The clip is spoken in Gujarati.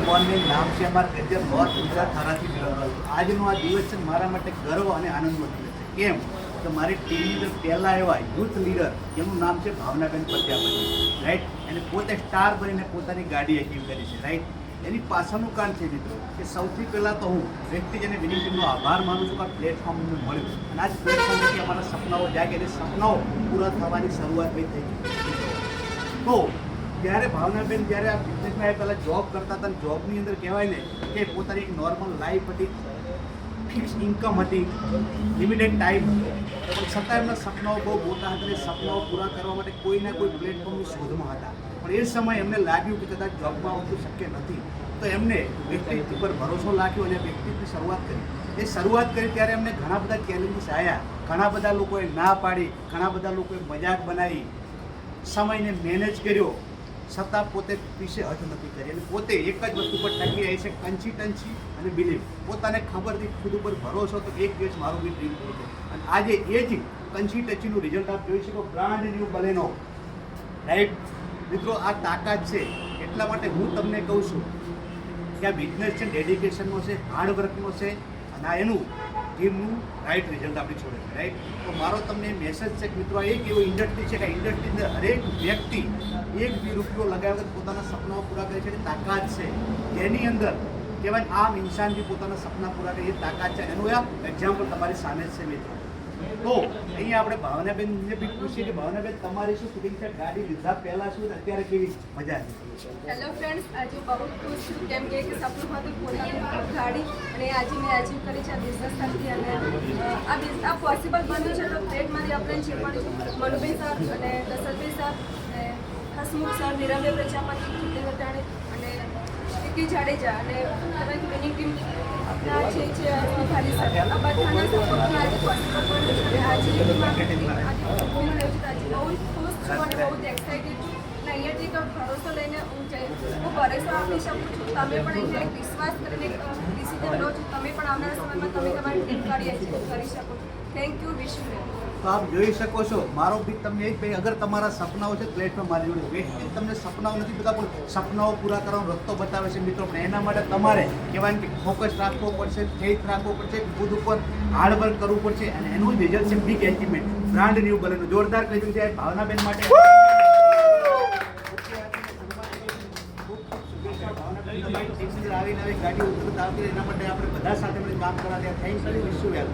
મોર્નિંગ નામ છે અમારા ગજ્જર નોર્થ ગુજરાત ધારાથી બિલોંગ. આજનો આ દિવસ છે મારા માટે ગર્વ અને આનંદનો દિવસ છે. કેમ તો મારી ટીમની અંદર પહેલાં એવા યુથ લીડર જેનું નામ છે ભાવનાબેન પ્રજાપતિ, રાઈટ. એને પોતે સ્ટાર બનીને પોતાની ગાડી અચીવ કરી છે, રાઈટ. એની પાછળનું કારણ છે મિત્રો કે સૌથી પહેલાં તો હું વ્યક્તિજને વિનિંગ ટીમનો આભાર માનું છું કે આ પ્લેટફોર્મ અમને મળ્યું અને આજ પ્લેટફોર્મથી અમારા સપનાઓ જાગે અને સપનાઓ પૂરા થવાની શરૂઆત થઈ ગઈ. તો જ્યારે ભાવનાબેન જ્યારે આ બિઝનેસમાં પહેલાં જોબ કરતા હતા, જોબની અંદર કહેવાય ને કે પોતાની એક નોર્મલ લાઈફ હતી, ફિક્સ ઇન્કમ હતી, લિમિટેડ ટાઈમ હતો, પણ છતાં એમના સપનાઓ બહુ મોટા હતા અને સપનાઓ પૂરા કરવા માટે કોઈના કોઈ પ્લેટફોર્મની શોધમાં હતા. પણ એ સમયે એમને લાગ્યું કે કદાચ જોબમાં આવતું શક્ય નથી, તો એમને વ્યક્તિત્વ પર ભરોસો રાખ્યો અને વ્યક્તિત્વની શરૂઆત કરી. એ શરૂઆત કરી ત્યારે એમને ઘણા બધા ચેલેન્જીસ આવ્યા, ઘણા બધા લોકોએ ના પાડી, ઘણા બધા લોકોએ મજાક બનાવી, સમયને મેનેજ કર્યો, છતાં પોતે પીછે હઠ નથી કરી અને પોતે એક જ વસ્તુ પર ટકી રહી છે, કન્સિસ્ટન્સી અને બિલીફ. પોતાને ખબરથી ખુદ ઉપર ભરોસો તો એક દિવસ મારું બી ડ્રીમ થઈ છે અને આજે એ જ કન્સિસ્ટન્સીનું રિઝલ્ટ આપ જોઈ શકો. બ્રાન્ડ ન્યૂ બલેનો, રાઈટ મિત્રો. આ તાકાત છે, એટલા માટે હું તમને કહું છું કે આ બિઝનેસ છે, ડેડિકેશનનો છે, હાર્ડવર્કનો છે અને આ એનું ટીમનું રાઈટ રિઝલ્ટ આપણી છોડે છે, રાઈટ. તો મારો તમને મેસેજ છે કે મિત્રો, એક એવો ઇન્ડસ્ટ્રી છે કે ઇન્ડસ્ટ્રીની અંદર હરેક વ્યક્તિ એક બી રૂપિયો લગાવ્યા વગર પોતાના સપનાઓ પૂરા કરે છે. એની તાકાત છે, જેની અંદર કહેવાય આમ ઇન્સાન જે પોતાના સપના પૂરા કરે એ તાકાત છે. એનું આ એક્ઝામ્પલ તમારી સામે જ છે મિત્રો. તો અહીંયા આપણે ભાવનાબેનને બી પૂછીએ કે ભાવનાબેન તમારી શું ફિલિંગ છે, ગાડી લીધા પહેલાં શું અત્યારે કેવી મજા છે? હેલો ફ્રેન્ડ્સ, આજે બહુ ખુશ છું કેમ કે સપનું હતું પોતાની ગાડી અને આજે મેં અચીવ કરી છે આ બિઝનેસ થકી. અને આ પોસિબલ બન્યું છે તો પ્લેટમાંથી આપણે છે પણ મનુભાઈ સર અને દશરથભાઈ સર અને હસમુખ સર, નિરંજન પ્રજાપતિ, જીતેન્દ્ર વટાણે અને વિકી જાડેજા અને તમારી વિનિંગ ટીમ આપણા છે ભાલી સર, આ બધાના સપોર્ટથી આજે પોસિબલ બન્યું છે. આજે બહુ ખુશ છું અને બહુ જ એક્સાઇટેડ છું. અહીંયાથી તો ભરોસો લઈને હું ભરોસો આપી શકું છું. તમે પણ અહીંયા એક વિશ્વાસ કરીને ડિસિઝન લો છો. તમે પણ આવનારા સમયમાં તમે તમારી ટીમ ગાડી અચીવ કરી શકો છો. થેન્ક યુ, વિશ યુ વેલ. તો આપ જોઈ શકો છો, મારો બી તમને એક ભાઈ, અગર તમારા સપનાઓ છે પ્લેટફોર્મ મારી જોડે વ્યક્તિ તમને સપનાઓ નથી બધા પણ સપનાઓ પૂરા કરવાનો રસ્તો બતાવે છે મિત્રો. પણ એના માટે તમારે કહેવાય કે ફોકસ રાખવો પડશે, ફેથ રાખવો પડશે, ખુદ ઉપર હાર્ડવર્ક કરવું પડશે અને એનું રિઝલ્ટ છે big achievement. Brand new Baleno જોરદાર કહ્યું છે ભાવનાબેન માટે. આવીને આવી ગાડી ઉતરતા આવતી એના માટે આપણે બધા સાથે કામ કરવા thank you, wish you well.